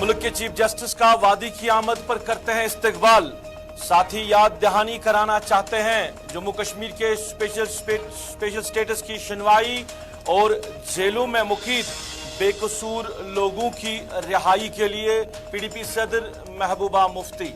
मुल्क के chief justice का वादी की आमद पर करते हैं इस्तकबाल। साथ ही याद दहानी कराना चाहते हैं जम्मू कश्मीर के स्पेशल स्टेटस की सुनवाई और जेलों में मुकीद बेकसूर लोगों की रिहाई के लिए पीडीपी सदर महबूबा मुफ्ती।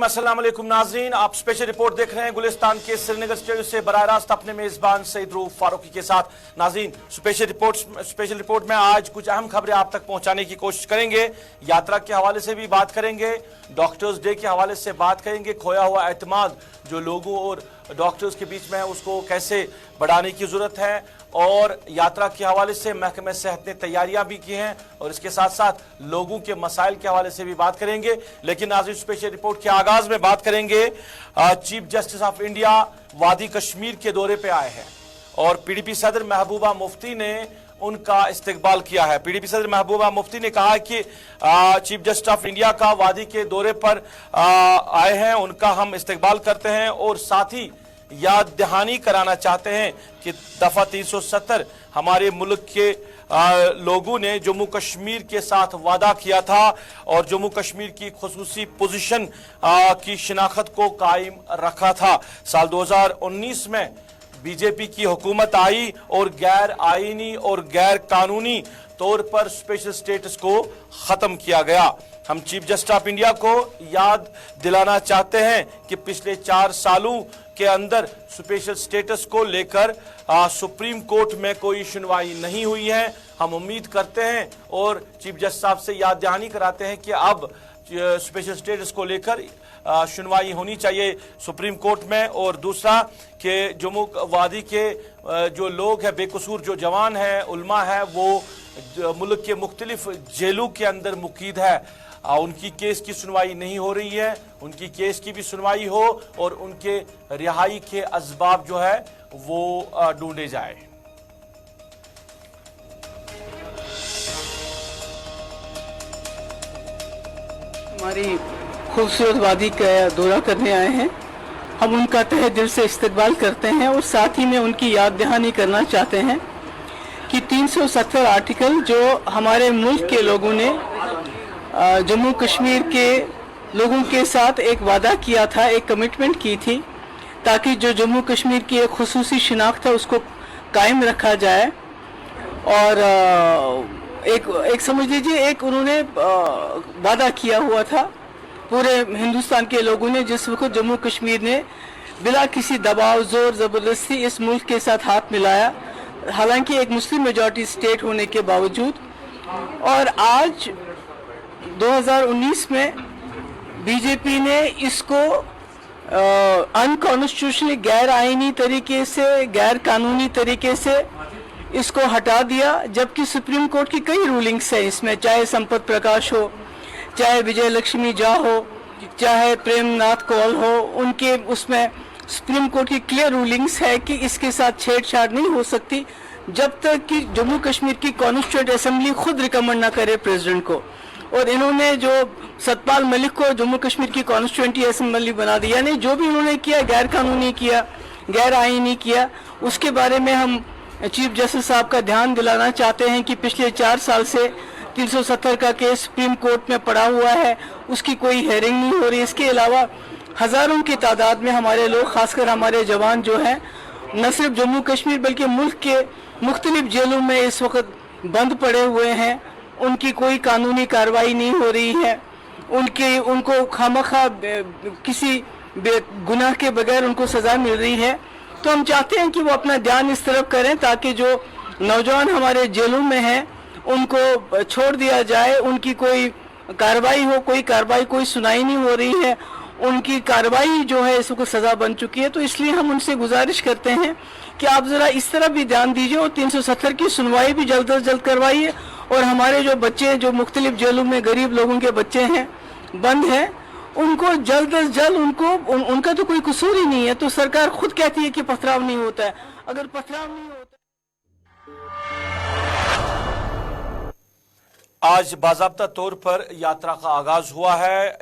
अस्सलाम वालेकुम नाज़रीन, आप स्पेशल रिपोर्ट देख रहे हैं गुलिस्तान के श्रीनगर स्टूडियो से बराह रास्त अपने मेजबान सईद रूफ फारूकी के साथ। नाज़रीन, स्पेशल रिपोर्ट में आज कुछ अहम खबरें आप तक पहुंचाने की कोशिश करेंगे। यात्रा के हवाले से भी बात करेंगे, डॉक्टर्स डे के हवाले से बात करेंगे, खोया हुआ एतमाद जो लोगों और डॉक्टर्स के बीच में है उसको कैसे बढ़ाने की जरूरत है, और यात्रा के हवाले से महकमे सेहत ने तैयारियां भी की हैं और इसके साथ साथ लोगों के मसाइल के हवाले से भी बात करेंगे। लेकिन नाज़रीन, स्पेशल रिपोर्ट के आगाज में बात करेंगे, चीफ जस्टिस ऑफ इंडिया वादी कश्मीर के दौरे पे आए हैं और पीडीपी सदर महबूबा मुफ्ती ने उनका इस्तकबाल किया है। पीडीपी सदर महबूबा मुफ्ती ने कहा कि चीफ जस्टिस ऑफ इंडिया का वादी के दौरे पर आए हैं, उनका हम इस्तकबाल करते हैं और साथ ही याद दहानी कराना चाहते हैं कि दफा 370 हमारे मुल्क के लोगों ने जम्मू कश्मीर के साथ वादा किया था और जम्मू कश्मीर की खुसूसी पोजीशन की शिनाख्त को कायम रखा था। साल 2019 में बीजेपी की हुकूमत आई और गैर आईनी और गैर कानूनी तौर पर स्पेशल स्टेटस को खत्म किया गया। हम चीफ जस्टिस ऑफ इंडिया को याद दिलाना चाहते हैं कि पिछले 4 सालों के अंदर स्पेशल स्टेटस को लेकर सुप्रीम कोर्ट में कोई सुनवाई नहीं हुई है। हम उम्मीद करते हैं और चीफ जस्टिस साहब से याद दहानी कराते हैं कि अब स्पेशल स्टेटस को लेकर सुनवाई होनी चाहिए सुप्रीम कोर्ट में। और दूसरा कि जम्मू वादी के जो लोग हैं, बेकसूर जो जवान हैं, उल्मा है, वो मुल्क के मुख्तलिफ जेलों के अंदर मुकीद है, उनकी केस की सुनवाई नहीं हो रही है। उनकी केस की भी सुनवाई हो और उनके रिहाई के असबाब जो है वो ढूंढे जाए। हमारी खूबसूरत वादी का दौरा करने आए हैं, हम उनका तहे दिल से इस्तकबाल करते हैं और साथ ही में उनकी याद दहानी करना चाहते हैं कि 370 आर्टिकल जो हमारे मुल्क के लोगों ने जम्मू कश्मीर के लोगों के साथ एक वादा किया था, एक कमिटमेंट की थी, ताकि जो जम्मू कश्मीर की एक खुसूसी शिनाख्त है उसको कायम रखा जाए। और एक समझ लीजिए एक उन्होंने वादा किया हुआ था पूरे हिंदुस्तान के लोगों ने, जिस वक्त जम्मू कश्मीर ने बिला किसी दबाव, जोर ज़बरदस्ती इस मुल्क के साथ हाथ मिलाया, हालांकि एक मुस्लिम मेजॉरिटी स्टेट होने के बावजूद। और आज 2019 में बीजेपी ने इसको अनकॉन्स्टिट्यूशनल, गैर आईनी तरीके से, गैर कानूनी तरीके से इसको हटा दिया, जबकि सुप्रीम कोर्ट की कई रूलिंग्स है इसमें, चाहे संपत प्रकाश हो, चाहे विजय लक्ष्मी झा हो, चाहे प्रेमनाथ कौल हो, उनके उसमें सुप्रीम कोर्ट की क्लियर रूलिंग्स है कि इसके साथ छेड़छाड़ नहीं हो सकती जब तक कि जम्मू कश्मीर की कॉन्स्टिट्यूएंट असेंबली खुद रिकमेंड ना करे प्रेसिडेंट को। और इन्होंने जो सतपाल मलिक को जम्मू कश्मीर की कॉन्स्टिट्यूएंट असेंबली बना दिया, नहीं जो भी इन्होंने किया गैर कानूनी किया, गैर आईनी किया, उसके बारे में हम चीफ जस्टिस साहब का ध्यान दिलाना चाहते हैं कि पिछले 4 साल से 370 का केस सुप्रीम कोर्ट में पड़ा हुआ है, उसकी कोई हेयरिंग नहीं हो रही। इसके अलावा हजारों की तादाद में हमारे लोग, खासकर हमारे जवान जो हैं, न सिर्फ जम्मू कश्मीर बल्कि मुल्क के मुख्तलिफ जेलों में इस वक्त बंद पड़े हुए हैं। उनकी कोई कानूनी कार्रवाई नहीं हो रही है। उनको खामखा किसी गुनाह के बगैर उनको सजा मिल रही है। तो हम चाहते हैं कि वो अपना ध्यान इस तरफ करें ताकि जो नौजवान हमारे जेलों में हैं उनको छोड़ दिया जाए। उनकी कोई कार्रवाई हो, कोई सुनाई नहीं हो रही है। उनकी कार्रवाई जो है इसको सजा बन चुकी है। तो इसलिए हम उनसे गुजारिश करते हैं कि आप जरा इस तरफ भी ध्यान दीजिए और 370 की सुनवाई भी जल्द अज जल्द करवाइए। और हमारे जो बच्चे जो मुख्तलिफ जेलों में गरीब लोगों के बच्चे हैं, बंद हैं, उनको जल्द अज जल्द उनका तो कोई कसूर ही नहीं है। तो सरकार खुद कहती है कि पथराव नहीं होता है। अगर पथराव नहीं होता, आज बाज़ाब्ता तौर पर यात्रा का आगाज हुआ है।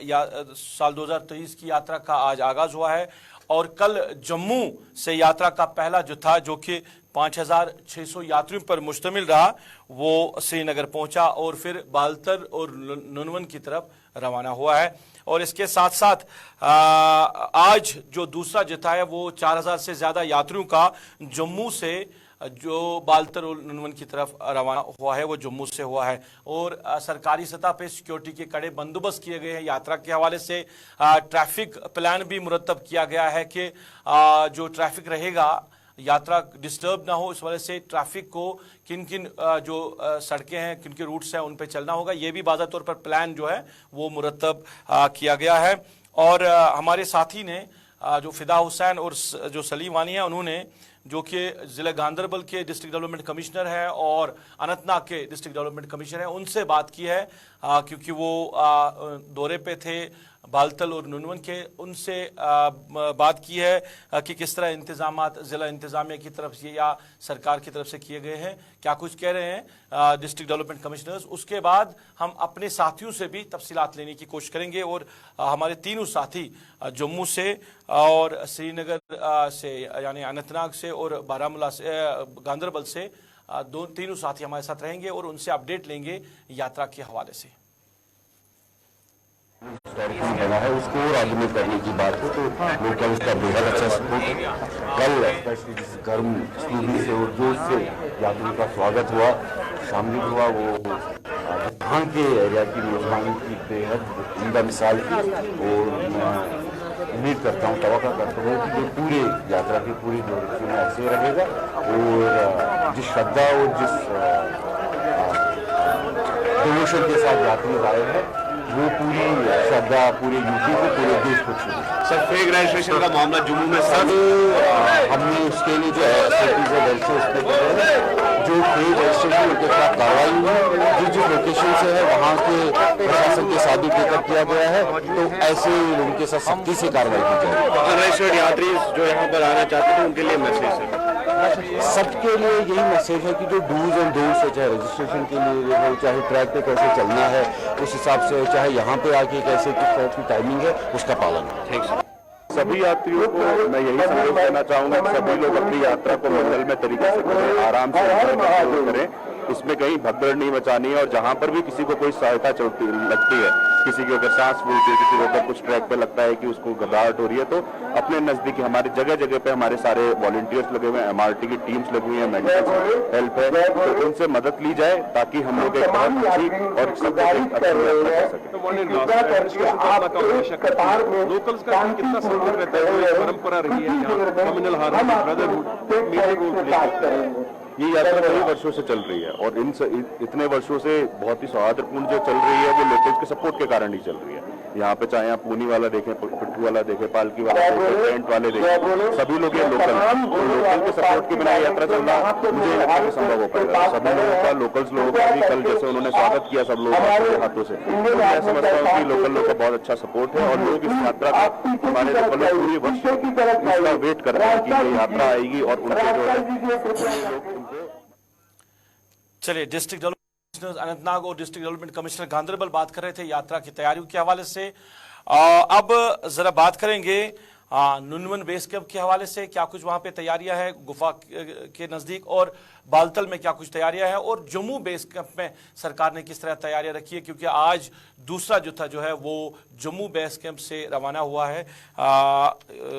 साल 2023 की यात्रा का आज आगाज हुआ है और कल जम्मू से यात्रा का पहला जत्था जो कि 5600 यात्रियों पर मुश्तमिल रहा, वो श्रीनगर पहुंचा और फिर बालतर और नुनवन की तरफ रवाना हुआ है। और इसके साथ साथ आज जो दूसरा जत्था है वो 4000 से ज्यादा यात्रियों का जम्मू से जो बालतर और नुनवन की तरफ रवाना हुआ है वो जम्मू से हुआ है। और सरकारी सतह पे सिक्योरिटी के कड़े बंदोबस्त किए गए हैं। यात्रा के हवाले से ट्रैफिक प्लान भी मुरतब किया गया है कि जो ट्रैफिक रहेगा यात्रा डिस्टर्ब ना हो, इस वजह से ट्रैफिक को किन किन जो सड़कें हैं, किन के रूट्स हैं, उन पे चलना होगा। ये भी बाज़ाब्ता तौर पर प्लान जो है वो मुरतब किया गया है। और हमारे साथी ने जो फिदा हुसैन और जो सलीम वानी है, उन्होंने जो कि ज़िला गांदरबल के डिस्ट्रिक्ट डेवलपमेंट कमिश्नर हैं और अनंतनाग के डिस्ट्रिक्ट डेवलपमेंट कमिश्नर हैं, उनसे बात की है क्योंकि वो दौरे पे थे बालतल और नुनवन के। उनसे बात की है कि किस तरह इंतजामात ज़िला इंतज़ामिया की तरफ से या सरकार की तरफ से किए गए हैं, क्या कुछ कह रहे हैं डिस्ट्रिक्ट डेवलपमेंट कमिश्नर्स। उसके बाद हम अपने साथियों से भी तफसीलात लेने की कोशिश करेंगे। और हमारे तीनों साथी जम्मू से और श्रीनगर से यानी अनंतनाग से और बारामूला से गांदरबल से तीनों साथी हमारे साथ रहेंगे और उनसे अपडेट लेंगे यात्रा के हवाले से। बना है उसको और आगे में करने की बात है तो लोग क्या उसका बेहद अच्छा सपोर्ट है। कल स्पेशली जिस गर्म स्पीडी से और जोश से यात्रियों का स्वागत हुआ, शामिल हुआ, वो यहाँ के एरिया की मेजबानी की बेहद उम्दा मिसाल थी। और मैं उम्मीद करता हूँ, तवक्का करता हूँ कि ये पूरे यात्रा के पूरी दौरे में ऐसे रहेगा। और जिस श्रद्धा और जिस डिवोशन के साथ यात्री आए हैं वो पूरी श्रद्धा पूरे यूपी को, पूरे देश को छू। सर, फेक रजिस्ट्रेशन का मामला जम्मू में सब हमने उसके लिए जो जो फेक रजिस्ट्रेशन के खिलाफ कार्रवाई हुई, जिस लोकेशन से है वहाँ के प्रशासन के साथ भी टेकअप किया गया है, तो ऐसे लोगों के साथ सख्ती से कार्रवाई की जाएगी। अनरजिस्टर्ड यात्री जो यहाँ पर आना चाहते थे उनके लिए मैसेज है, सबके लिए यही मैसेज है कि जो डूज एंड डोंट्स है, चाहे रजिस्ट्रेशन के लिए हो, चाहे ट्रैक पे कैसे चलना है उस हिसाब से, चाहे यहाँ पे आके कैसे किस तरह की टाइमिंग है उसका पालन है। ठीक है। सभी यात्रियों को मैं यही संदेश देना चाहूंगा कि सभी लोग अपनी यात्रा को मंगल में तरीके से करें, आराम से करें, इसमें कहीं भगदड़ नहीं मचानी है। और जहां पर भी किसी को कोई सहायता लगती है, किसी के अगर सांस फूलती है, किसी को अगर कुछ ट्रैक पे लगता है कि उसको घबराहट हो रही है, तो अपने नजदीकी हमारे जगह जगह पे हमारे सारे वॉलंटियर्स लगे हुए हैं, MRT की टीम्स लगी हुई है, मेडिकल हेल्प है, तो उनसे मदद ली जाए ताकि हम लोग एक बहुत अच्छी और लोकल्स का कितना सपोर्ट रहता है, परंपरा रही है यहाँ कम्युनल हार्मनी। ये यात्रा कई वर्षों से चल रही है और इतने वर्षों से बहुत ही सौहार्दपूर्ण जो चल रही है वो लोकल्स के सपोर्ट के कारण ही चल रही है। यहाँ पे चाहे आप पूनी वाला देखें, पिट्ठू वाला देखें, पालकी वाला देखें, टेंट वाले देखें, सभी लोग ये लोकल के सपोर्ट के बिना यात्रा चलना मुझे लगता है संभव हो पाएगा। सभी लोगों का, लोकल्स लोगों का भी कल जैसे उन्होंने स्वागत किया सब लोगों के हाथों से, तो मैं समझता हूँ कि लोकल लोगों का बहुत अच्छा सपोर्ट है और लोग इस यात्रा को हमारे लोकल लोग पूरी वर्ष इसका वेट कर रहे हैं कि ये यात्रा आएगी और उनके जो चलिए, डिस्ट्रिक्ट डेवलपमेंट कमिश्नर अनंतनाग और डिस्ट्रिक्ट डेवलपमेंट कमिश्नर गांदरबल बात कर रहे थे यात्रा की तैयारियों के हवाले से। अब जरा बात करेंगे नुनवन बेस कैंप के हवाले से क्या कुछ वहां पे तैयारियां हैं गुफा के नजदीक, और बालतल में क्या कुछ तैयारियां हैं, और जम्मू बेस कैंप में सरकार ने किस तरह तैयारियां रखी है, क्योंकि आज दूसरा जत्था जो है वो जम्मू बेस कैंप से रवाना हुआ है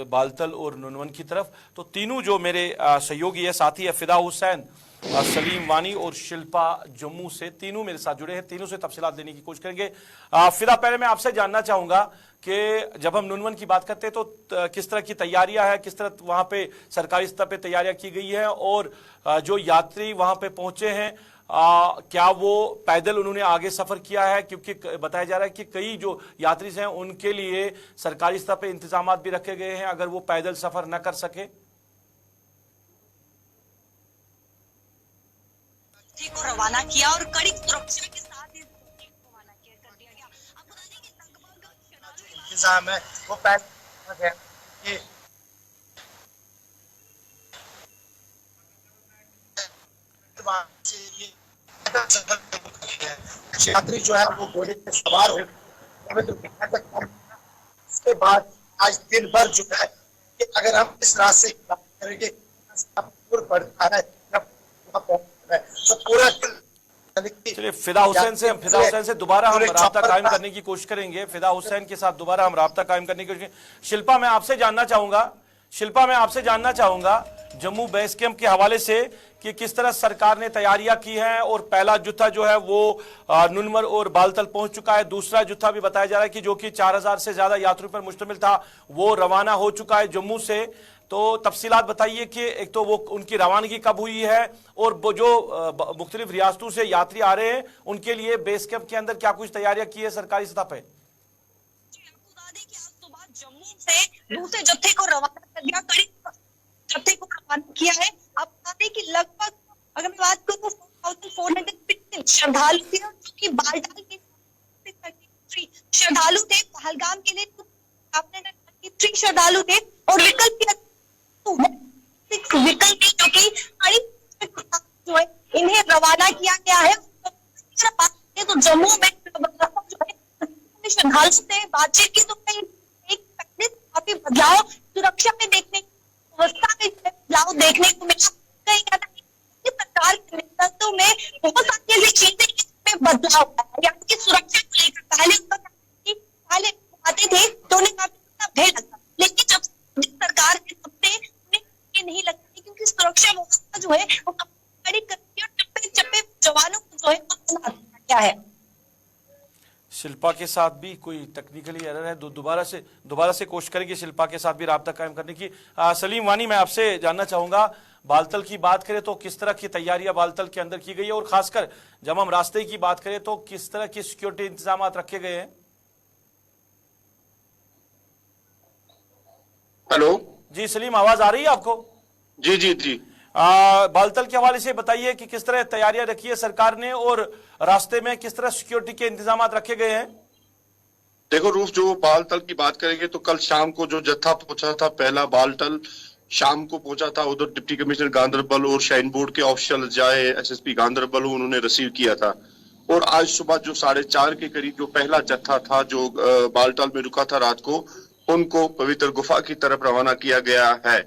बालतल और नुनवन की तरफ। तो तीनों जो मेरे सहयोगी है, साथी है फिदा हुसैन, सलीम वानी और शिल्पा जम्मू से, तीनों मेरे साथ जुड़े हैं, तीनों से तफसीलात देने की कोशिश करेंगे। फिदा, पहले मैं आपसे जानना चाहूंगा कि जब हम नुनवन की बात करते हैं तो किस तरह की तैयारियां है, किस तरह वहां पे सरकारी स्तर पे तैयारियां की गई है, और जो यात्री वहां पे पहुंचे हैं क्या वो पैदल उन्होंने आगे सफर किया है, क्योंकि बताया जा रहा है कि कई जो यात्री हैं उनके लिए सरकारी स्तर पे इंतजाम भी रखे गए हैं अगर वो पैदल सफर न कर सके। को रवाना किया और कड़ी सुरक्षा के साथ इस को रवाना कर दिया गया। आपको बता दें कि लगभग इंतजाम है वो पहले यात्री जो है वो घोड़े पे सवार हो उसके बाद आज दिन भर जो है कि अगर हम इस रास्ते की बात करेंगे पड़ता है तो पूरा चलिए फिदा हुसैन से दोबारा हम राब्ता कायम करने की कोशिश करेंगे, फिदा हुसैन के साथ दोबारा हम राब्ता कायम करने की कोशिश। शिल्पा मैं आपसे जानना चाहूंगा जम्मू बेस कैंप के हवाले से कि किस तरह सरकार ने तैयारियां की हैं, और पहला जुत्था जो है वो नुनवर और बालतल पहुंच चुका है, दूसरा जुत्था भी बताया जा रहा है कि जो कि 4000 से ज्यादा यात्रियों पर मुश्तमिल था वो रवाना हो चुका है जम्मू से। तो तफसीलात बताइए कि एक तो वो उनकी रवानगी कब हुई है, और वो जो मुख्तलिफ रियासतों से यात्री आ रहे हैं उनके लिए बेस कैंप के अंदर क्या कुछ तैयारियां की है सरकारी सतह पे। आपको बता दें कि आज सुबह जम्मू से दूसरे जत्थे को रवाना कर दिया, कड़ी जत्थे को रवाना किया है। आप बता दें कि लगभग अगर मैं बात करूं 4415 श्रद्धालु थे जो कि बालटाल के श्रद्धालु थे, पहलगाम के लिए श्रद्धालु थे, और विकल्प जो कि जो है इन्हें रवाना किया गया है। तो जम्मू में श्रद्धालु से बातचीत की तो एक काफी बदलाव सुरक्षा में व्यवस्था में बदलाव देखने को मिला। सरकार के नेतृत्व में बहुत सारी ऐसी चीजें में बदलाव यानी कि सुरक्षा को लेकर पहले आते थे तो उन्हें काफी भय लगता, लेकिन जब सरकार ने सबसे नहीं लगती क्योंकि सुरक्षा व्यवस्था जो है वो कड़ी करती है, और चप्पे जवानों को जो है वो तैनात किया है। शिल्पा के साथ भी कोई टेक्निकली एरर है, दोबारा से कोशिश करेंगे शिल्पा के साथ भी राब्ता कायम करने की। सलीम वानी मैं आपसे जानना चाहूंगा, बालतल की बात करें तो किस तरह की तैयारियां बालतल के अंदर की गई है, और खासकर जब हम रास्ते की बात करें तो किस तरह की सिक्योरिटी इंतजाम रखे गए हैं। हेलो जी सलीम, आवाज आ रही है आपको? जी जी जी। बालतल के हवाले से बताइए कि किस तरह तैयारियां रखी है सरकार ने, और रास्ते में किस तरह सिक्योरिटी के इंतजाम रखे गए हैं। देखो रूफ, जो बालतल की बात करेंगे तो कल शाम को जो जत्था पहुंचा था पहला बालतल शाम को पहुंचा था, उधर डिप्टी कमिश्नर गांधरबल और शाइन बोर्ड के ऑफिशियल जाए एसएसपी गांधरबल उन्होंने रिसीव किया था। और आज सुबह जो 4:30 के करीब जो पहला जत्था था जो बालतल में रुका था रात को, उनको पवित्र गुफा की तरफ रवाना किया गया है।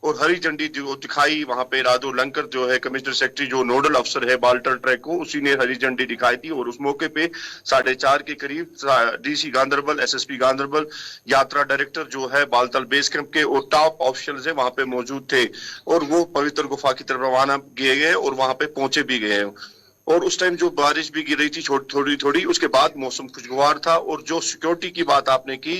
और हरी झंडी जो दिखाई वहां पे राधो लंकर जो है कमिश्नर सेक्रेटरी जो नोडल अफसर है बालतल ट्रैक को, उसी ने हरी झंडी दिखाई थी। और उस मौके पे 4:30 के करीब डीसी गांधरबल, एसएसपी गांधरबल, यात्रा डायरेक्टर जो है बालतल बेस कैंप के और टॉप ऑफिशियल्स है वहां पे मौजूद थे, और वो पवित्र गुफा की तरफ रवाना किए गए और वहां पे पहुंचे भी गए। और उस टाइम जो बारिश भी गिर रही थी थोड़ी थोड़ी, उसके बाद मौसम खुशगवार था। और जो सिक्योरिटी की बात आपने की,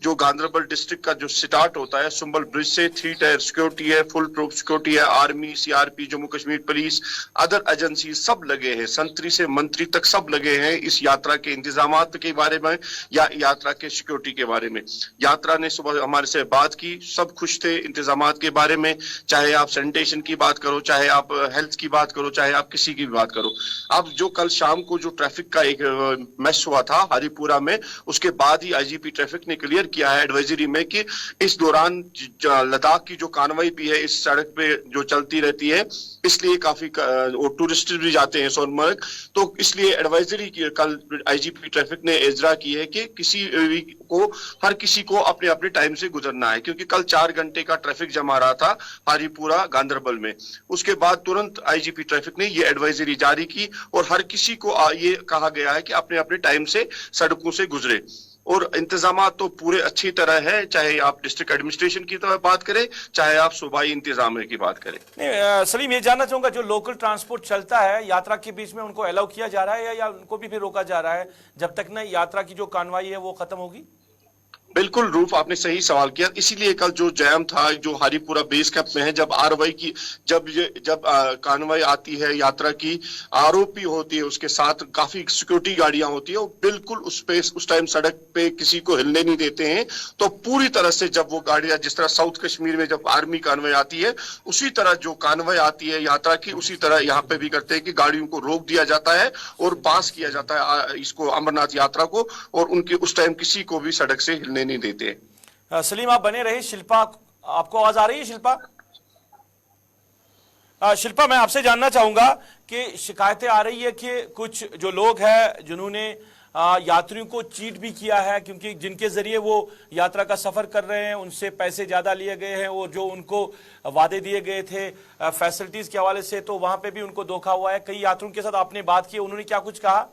जो गांधरबल डिस्ट्रिक्ट का जो स्टार्ट होता है सुंबल ब्रिज से 3 टायर सिक्योरिटी है, फुल प्रूफ सिक्योरिटी है, army, CRP, Jammu Kashmir police, other agency सब लगे हैं, संतरी से मंत्री तक सब लगे हैं इस यात्रा के इंतजाम के बारे में या यात्रा के सिक्योरिटी के बारे में। यात्रा ने सुबह हमारे से बात की, सब खुश थे इंतजाम के बारे में, चाहे आप सैनिटेशन की बात करो, चाहे आप हेल्थ की बात करो, चाहे आप किसी की भी बात करो। अब जो कल शाम को जो ट्रैफिक का एक मैश हुआ था हरिपुरा में, उसके बाद ही आईजीपी ट्रैफिक ने क्लियर किया है एडवाइजरी में कि इस दौरान लद्दाख की जो कानवाई भी है इस सड़क पे जो चलती रहती है, इसलिए काफी टूरिस्ट भी जाते हैं सोनमर्ग, तो इसलिए एडवाइजरी कल आईजीपी ट्रैफिक ने इजरा की है कि हर किसी को अपने अपने टाइम से गुजरना है, क्योंकि कल 4 घंटे का ट्रैफिक जमा रहा था हरिपुरा गांधरबल में। उसके बाद तुरंत आईजीपी ट्रैफिक ने ये एडवाइजरी जारी की और हर किसी को ये कहा गया है कि अपने अपने टाइम से सड़कों से गुजरे। और इंतजाम तो पूरे अच्छी तरह है, चाहे आप डिस्ट्रिक्ट एडमिनिस्ट्रेशन की बात करें, चाहे आप सूबाई इंतजाम की बात करें। नहीं सलीम, ये जानना चाहूंगा, जो लोकल ट्रांसपोर्ट चलता है यात्रा के बीच में, उनको अलाउ किया जा रहा है या उनको भी रोका जा रहा है जब तक न यात्रा की जो कानवाई है वो खत्म होगी? बिल्कुल रूफ, आपने सही सवाल किया। इसीलिए कल जो जैम था जो हरिपुरा बेस कैंप में है, जब आरवाई की जब कानवाई आती है यात्रा की, आरओपी होती है, उसके साथ काफी सिक्योरिटी गाड़ियां होती है, वो बिल्कुल उस टाइम सड़क पे किसी को हिलने नहीं देते हैं। तो पूरी तरह से जब वो गाड़ियां, जिस तरह साउथ कश्मीर में जब आर्मी कानवाई आती है, उसी तरह जो कानवाई आती है यात्रा की, उसी तरह यहाँ पे भी करते हैं कि गाड़ियों को रोक दिया जाता है और पास किया जाता है इसको अमरनाथ यात्रा को, और उनके उस टाइम किसी को भी सड़क से हिलने नहीं देते। सलीम आप बने रहे। शिल्पा, आपको आवाज आ रही है? शिल्पा, शिल्पा मैं आपसे जानना चाहूंगा कि शिकायतें आ रही है कि कुछ जो लोग हैं जिन्होंने यात्रियों को चीट भी किया है, क्योंकि जिनके जरिए वो यात्रा का सफर कर रहे हैं उनसे पैसे ज्यादा लिए गए हैं और जो उनको वादे दिए गए थे फैसिलिटीज के हवाले से, तो वहां पे भी उनको धोखा हुआ है। कई यात्रियों के साथ आपने बात की, उन्होंने क्या कुछ कहा?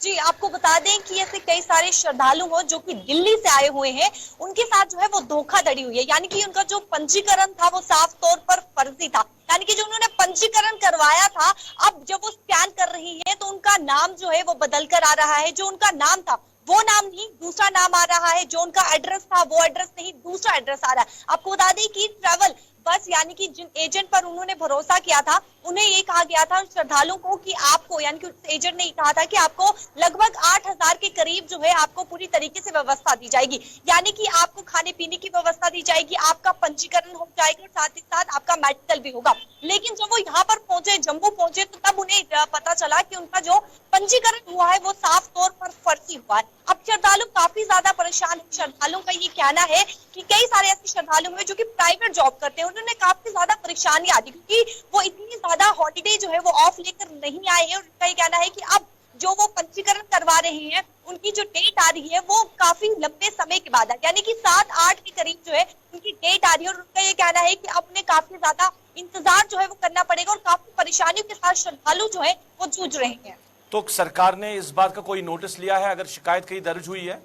जी, आपको बता दें कि ऐसे कई सारे श्रद्धालु हो जो कि दिल्ली से आए हुए हैं, उनके साथ जो है वो धोखाधड़ी हुई है। यानी कि उनका जो पंजीकरण था वो साफ तौर पर फर्जी था। यानी कि जो उन्होंने पंजीकरण करवाया था, अब जब वो स्कैन कर रही है तो उनका नाम जो है वो बदल कर आ रहा है। जो उनका नाम था वो नाम नहीं, दूसरा नाम आ रहा है। जो उनका एड्रेस था वो एड्रेस नहीं, दूसरा एड्रेस आ रहा है। आपको बता दें कि ट्रैवल बस, यानी कि जिन एजेंट पर उन्होंने भरोसा किया था, उन्हें ये कहा गया था श्रद्धालुओं को कि आपको, यानी कि उस एजेंट ने कहा था कि आपको लगभग 8,000 के करीब जो है आपको पूरी तरीके से व्यवस्था दी जाएगी। यानी कि आपको खाने पीने की व्यवस्था दी जाएगी, आपका पंजीकरण हो जाएगा और साथ ही साथ आपका मेडिकल भी होगा। लेकिन जब वो यहाँ पर पहुंचे, जम्मू पहुंचे, तो तब उन्हें पता चला कि उनका जो पंजीकरण हुआ है वो साफ तौर पर फर्जी हुआ है। अब श्रद्धालु काफी ज्यादा परेशान है। श्रद्धालुओं का ये कहना है कि कई सारे ऐसे श्रद्धालु हैं जो कि प्राइवेट जॉब करते हैं, उन्होंने काफी ज्यादा परेशानी आ रही, क्योंकि वो इतनी ज्यादा हॉलिडे जो है वो ऑफ लेकर नहीं आए हैं। और उनका ये कहना है कि अब जो वो पंजीकरण करवा रहे हैं, उनकी जो डेट आ रही है वो काफी लंबे समय के बाद है, यानी कि 7-8 के करीब जो है उनकी डेट आ रही है। और उनका ये कहना है कि अब उन्हें काफी ज्यादा इंतजार जो है वो करना पड़ेगा और काफी परेशानियों के साथ श्रद्धालु जो है वो जूझ रहे हैं। तो सरकार ने इस बात का कोई नोटिस लिया है अगर शिकायत कहीं दर्ज हुई है?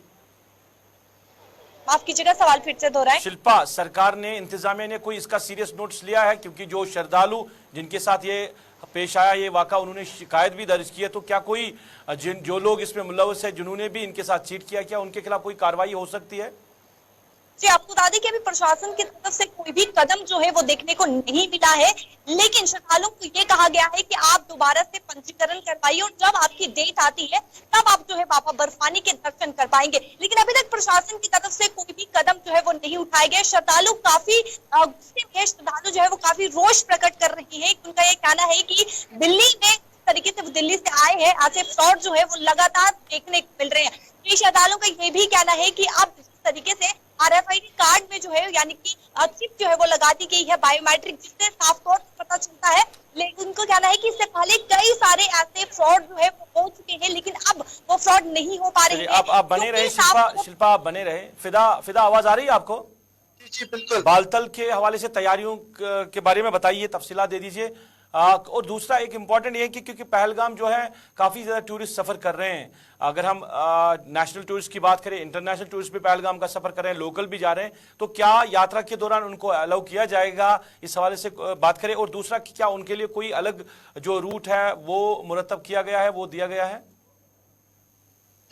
माफ कीजिएगा, सवाल फिर से दोहराएं। शिल्पा, सरकार ने, इंतजामिया ने कोई इसका सीरियस नोटिस लिया है? क्योंकि जो श्रद्धालु जिनके साथ ये पेश आया ये वाक़ा, उन्होंने शिकायत भी दर्ज की है, तो क्या कोई जो लोग इसमें मुलव्वस है, जिन्होंने भी इनके साथ चीट किया, क्या उनके खिलाफ कोई कार्रवाई हो सकती है? जी, आपको बता दें कि अभी प्रशासन की तरफ से कोई भी कदम जो है वो देखने को नहीं मिला है, लेकिन श्रद्धालुओं को ये कहा गया है कि आप दोबारा से पंजीकरण करवाइए और जब आपकी डेट आती है तब आप जो है बाबा बर्फानी के दर्शन कर पाएंगे। लेकिन अभी तक प्रशासन की तरफ से कोई भी कदम जो है वो नहीं उठाए गए। श्रद्धालु काफी गुस्से में, श्रद्धालु जो है वो काफी रोष प्रकट कर रही है। उनका ये कहना है कि दिल्ली में तरीके से वो दिल्ली से आए हैं, ऐसे फ्रॉड जो है वो लगातार देखने को मिल रहे हैं। कई श्रद्धालुओं का ये भी कहना है कि अब जिस तरीके से RFID कार्ड में जो है, यानी कि चिप जो है वो लगा दी गई है बायोमेट्रिक, जिससे साफ तौर पर पता चलता है। लेकिन उनको कहना है कि इससे पहले कई सारे ऐसे फ्रॉड जो है वो हो चुके हैं, लेकिन अब वो फ्रॉड नहीं हो पा रहे हैं। आप बने रहे शिल्पा, आप बने रहे। फिदा आवाज आ रही है आपको? जी बिल्कुल। बालतल के हवाले से तैयारियों के बारे में बताइए, तफसीलात दे दीजिए। और दूसरा एक इम्पॉर्टेंट ये कि क्योंकि पहलगाम जो है काफ़ी ज़्यादा टूरिस्ट सफ़र कर रहे हैं, अगर हम नेशनल टूरिस्ट की बात करें, इंटरनेशनल टूरिस्ट भी पहलगाम का सफ़र कर रहे हैं, लोकल भी जा रहे हैं, तो क्या यात्रा के दौरान उनको अलाउ किया जाएगा, इस हवाले से बात करें। और दूसरा कि क्या उनके लिए कोई अलग जो रूट है वो मुरतब किया गया है, वो दिया गया है?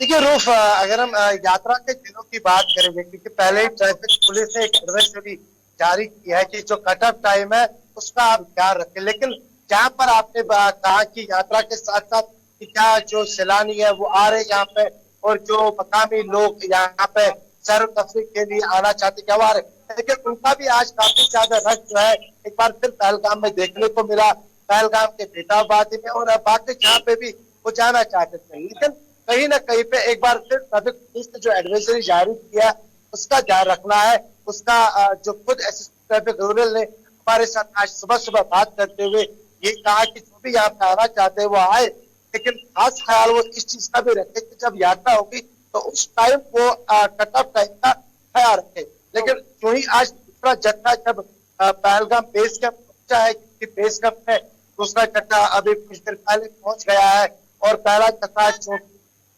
देखिए रूफ, अगर हम यात्रा के दिनों की बात करेंगे, क्योंकि पहले ही ट्रैफिक पुलिस ने एक एडवाइजरी जारी की है कि जो कट ऑफ टाइम है उसका आप ख्याल रखें। लेकिन जहाँ पर आपने कहा कि यात्रा के साथ साथ कि क्या जो सैलानी है वो आ रहे यहाँ पे और जो मकामी लोग यहाँ पे सैर तफरीह के लिए आना चाहते क्या वो आ रहे, लेकिन उनका भी आज काफी ज्यादा रश जो है एक बार फिर पहलगाम में देखने को मिला। पहलगाम के बेटाबादी में और बाकी जहाँ पे भी वो जाना चाहते थे। लेकिन कहीं ना कहीं पे एक बार फिर ट्रैफिक पुलिस ने जो एडवाइजरी जारी किया उसका ध्यान रखना है। उसका जो खुद एसएसपी ट्रैफिक रूरल ने हमारे साथ आज सुबह सुबह बात करते हुए ये कहा कि जो भी यहाँ पे आना चाहते हैं वो आए, लेकिन खास ख्याल वो इस चीज का भी रखे कि जब यात्रा होगी तो उस टाइम वो कट ऑफ टाइम का ख्याल रखे। लेकिन जो ही आज दूसरा जत्था जब पहलगाम बेस कैंप पहुंचा है, क्योंकि बेस कैंप में दूसरा जत्था अभी कुछ देर पहले पहुंच गया है और पहला जत्था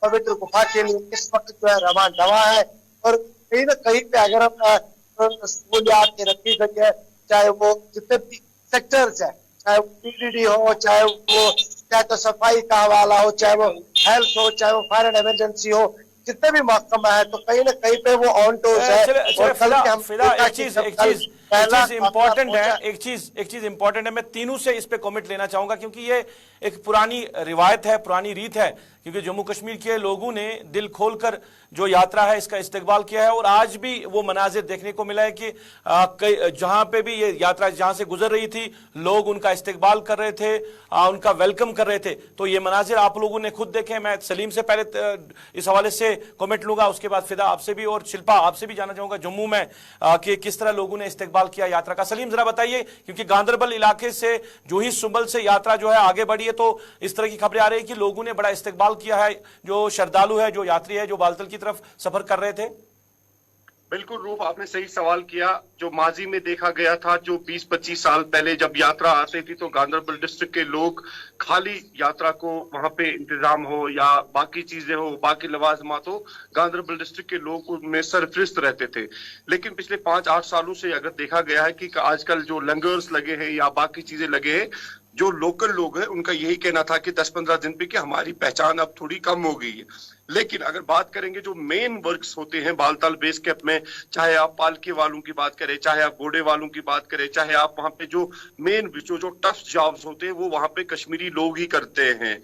पवित्र गुफा के लिए इस वक्त जो है रवाना है। और कहीं ना कहीं पे अगर हम सहूलियात रखी गई है, चाहे वो जितने भी सेक्टर्स है, चाहे वो पीडीडी हो, चाहे तो सफाई का हवाला हो, चाहे वो हेल्थ हो, चाहे वो फायर एंड इमरजेंसी हो, जितने भी महकमा है, तो कहीं ना कहीं पे वो ऑन टोज है। और कल के हम एक चीज इंपॉर्टेंट है, एक चीज इंपॉर्टेंट है, मैं तीनों से इस पे कमेंट लेना चाहूंगा क्योंकि ये एक पुरानी रिवायत है, पुरानी रीत है, क्योंकि जम्मू कश्मीर के लोगों ने दिल खोलकर जो यात्रा है इसका इस्तकबाल किया है और आज भी वो मनाजिर देखने को मिला है कि जहां पे भी ये यात्रा जहां से गुजर रही थी लोग उनका इस्तकबाल कर रहे थे, उनका वेलकम कर रहे थे। तो ये मनाजिर आप लोगों ने खुद देखे। मैं सलीम से पहले इस हवाले से कमेंट लूंगा, उसके बाद फिदा आपसे भी और शिल्पा आपसे भी जानना चाहूंगा जम्मू में कि किस तरह लोगों ने इस्तकबाल किया यात्रा का। सलीम जरा बताइए, क्योंकि गांधरबल इलाके से जो ही सुंबल से यात्रा जो है आगे बढ़ी है तो इस तरह की खबरें आ रही है कि लोगों ने बड़ा इस्तकबाल किया है, जो श्रद्धालु है, जो यात्री है, जो बालतल की तरफ सफर कर रहे थे। बिल्कुल रूप, आपने सही सवाल किया। जो माजी में देखा गया था, जो 20-25 साल पहले जब यात्रा आती थी तो गांधरबल डिस्ट्रिक्ट के लोग खाली यात्रा को वहां पे इंतजाम हो या बाकी चीजें हो, बाकी लवाजमात हो, गांधरबल डिस्ट्रिक्ट के लोग उनमें सरफरिस्त रहते थे। लेकिन पिछले 5-8 सालों से अगर देखा गया है कि आजकल जो लंगर्स लगे हैं या बाकी चीजें लगे हैं, जो लोकल लोग हैं उनका यही कहना था कि 10-15 दिन पे कि हमारी पहचान अब थोड़ी कम हो गई है। लेकिन अगर बात करेंगे जो मेन वर्क्स होते हैं बालताल बेस कैंप में, चाहे आप पालकी वालों की बात करें, चाहे आप घोड़े वालों की बात करें, चाहे आप वहां पे जो मेन जो टफ जॉब्स होते हैं वो वहां पे कश्मीरी लोग ही करते हैं।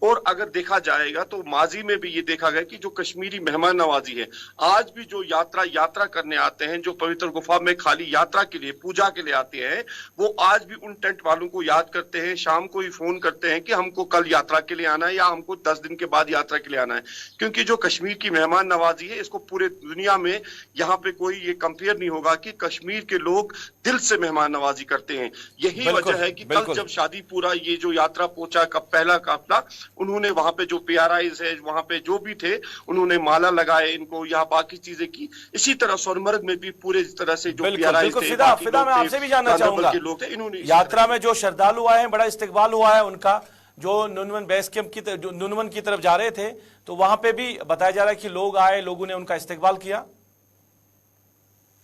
और अगर देखा जाएगा तो माजी में भी ये देखा गया कि जो कश्मीरी मेहमान नवाजी है, आज भी जो यात्रा करने आते हैं, जो पवित्र गुफा में खाली यात्रा के लिए, पूजा के लिए आते हैं, वो आज भी उन टेंट वालों को याद करते हैं, शाम को ही फोन करते हैं कि हमको कल यात्रा के लिए आना है या हमको 10 दिन के बाद यात्रा के लिए आना है। क्योंकि जो कश्मीर की मेहमान नवाजी है, इसको पूरे दुनिया में यहाँ पे कोई ये कंपेयर नहीं होगा कि कश्मीर के लोग दिल से मेहमान नवाजी करते हैं। यही वजह है कि कल जब शादीपुरा ये जो यात्रा पहुंचा का पहला काफिला, उन्होंने वहां पे जो पीआरआईज है, वहां पे जो भी थे, उन्होंने माला लगाए इनको या बाकी चीजें की। इसी तरह सोनमर्ग में भी पूरे तरह से जो पीआरआईज थे, फिदा मैं आपसे भी जानना चाहूंगा, इन्होंने यात्रा में जो श्रद्धालु आए हैं बड़ा इस्तकबाल हुआ है उनका, जो नुनवन बेस कैंप की नुनवन की तरफ जा रहे थे तो वहां पे भी बताया जा रहा है कि लोग आए, लोगों ने उनका इस्तकबाल किया।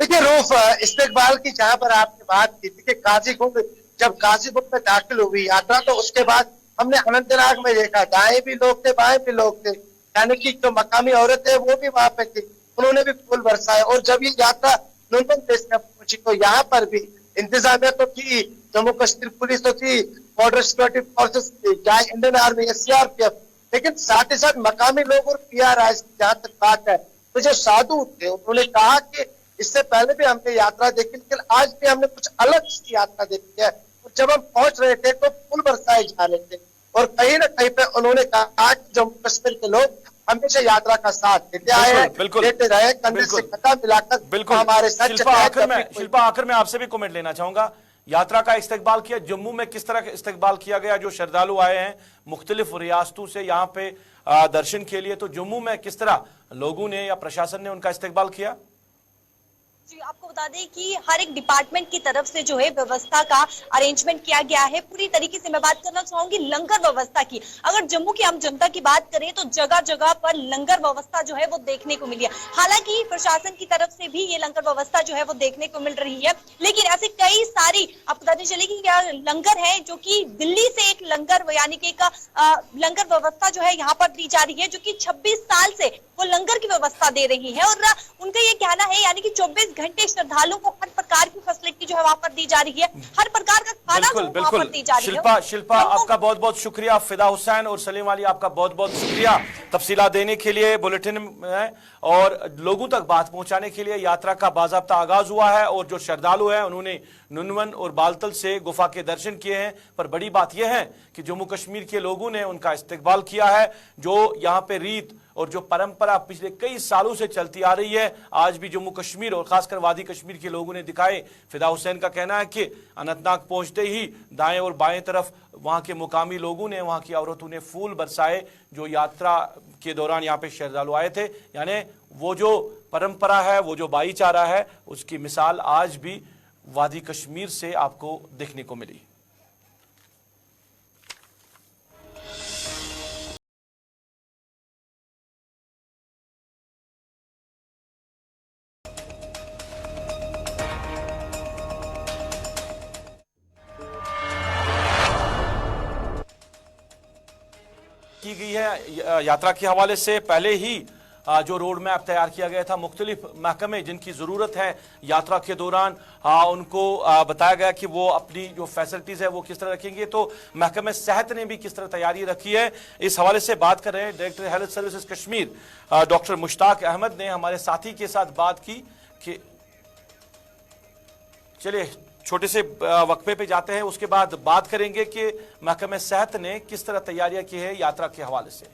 देखिए रूफ, इस्तकबाल की जहां पर आपने बात की थी कि काजीगुंड, जब काजीगुंड में दाखिल हुई यात्रा तो उसके बाद हमने अनंतनाग में देखा, दाएं भी लोग थे, बाएं भी लोग थे, यानी कि जो मकामी औरतें वो भी वहां पे थी, उन्होंने भी फूल बरसाए। और जब ये यात्रा नुनवन बेस कैंप पहुंची तो यहाँ पर भी इंतजामिया तो थी, जम्मू कश्मीर पुलिस तो थी, बॉर्डर सिक्योरिटी फोर्सेस थी, चाहे इंडियन आर्मी, सीआरपीएफ, लेकिन साथ ही साथ मकामी लोग और पीआरआई जहां तक बात है तो जो साधु थे उन्होंने कहा कि इससे पहले भी हमने यात्रा देखी, लेकिन आज भी हमने कुछ अलग सी यात्रा देखी है। जब हम पहुंच रहे थे तो फूल बरसाए जा रहे थे और कहीं ना कहीं पे उन्होंने कहा कि जम्मू कश्मीर के लोग हमेशा यात्रा का साथ देते आए हैं, देते रहे, कंधे से कंधा मिलाकर हमारे साथ। शिल्पा आखिर में आपसे भी कमेंट लेना चाहूंगा, यात्रा का इस्तकबाल किया जम्मू में, किस तरह का इस्तकबाल किया गया? जो श्रद्धालु आए हैं मुख्तलिफ रियासतों से यहाँ पे दर्शन के लिए, तो जम्मू में किस तरह लोगों ने या प्रशासन ने उनका इस्तकबाल किया? जी, आपको बता दें कि हर एक डिपार्टमेंट की तरफ से जो है व्यवस्था का अरेंजमेंट किया गया है पूरी तरीके से। मैं बात करना चाहूंगी लंगर व्यवस्था की। अगर जम्मू की आम जनता की बात करें तो जगह जगह पर लंगर व्यवस्था जो है वो देखने को मिली है। हालांकि प्रशासन की तरफ से भी ये लंगर व्यवस्था जो है वो देखने को मिल रही है, लेकिन ऐसे कई सारी आपको बतानी चलेगी लंगर है जो कि दिल्ली से एक लंगर यानी कि एक लंगर व्यवस्था जो है यहाँ पर दी जा रही है, जो कि 26 साल से वो लंगर की व्यवस्था दे रही है। और उनका ये कहना है यानी कि 24 घंटे श्रद्धालुओं को हट प्रकार की फैसिलिटी जो है वहां पर दी जा रही है, हर प्रकार का खाना जो बिल्कुल वहां पर बिल्कुल। दी जा रही है। शिल्पा आपका बहुत बहुत शुक्रिया। फिदा हुसैन और सलीम अली आपका बहुत बहुत शुक्रिया तफसीलात देने के लिए बुलेटिन में और लोगों तक बात पहुंचाने के लिए। यात्रा का बाज़ाब्ता आगाज हुआ है और जो श्रद्धालु हैं उन्होंने नुनवन और बालतल से गुफा के दर्शन किए हैं, पर बड़ी बात यह है कि जम्मू कश्मीर के लोगों ने उनका इस्तकबाल किया है। जो यहाँ पे रीत और जो परंपरा पिछले कई सालों से चलती आ रही है, आज भी जम्मू कश्मीर और खासकर वादी कश्मीर के लोगों ने दिखाए। फिदा हुसैन का कहना है कि अनंतनाग पहुंचते ही दाएं और बाएं तरफ वहां के मुकामी लोगों ने, वहां की औरतों ने फूल बरसाए जो यात्रा के दौरान यहाँ पे श्रद्धालु आए थे। यानी वो जो परंपरा है, वो जो भाईचारा है, उसकी मिसाल आज भी वादी कश्मीर से आपको देखने को मिली। की गई है यात्रा के हवाले से पहले ही जो रोड मैप तैयार किया गया था, मुख्तलिफ महकमे जिनकी ज़रूरत है यात्रा के दौरान उनको बताया गया कि वो अपनी जो फैसिलिटीज़ है वो किस तरह रखेंगे। तो महकमे सेहत ने भी किस तरह तैयारी रखी है, इस हवाले से बात कर रहे हैं director health services Kashmir doctor Mushtaq Ahmed ने हमारे साथी के साथ बात की। कि चलिए छोटे से वक्फे पे जाते हैं, उसके बाद बात करेंगे कि महकमे सेहत ने किस तरह तैयारियां की है यात्रा के हवाले से।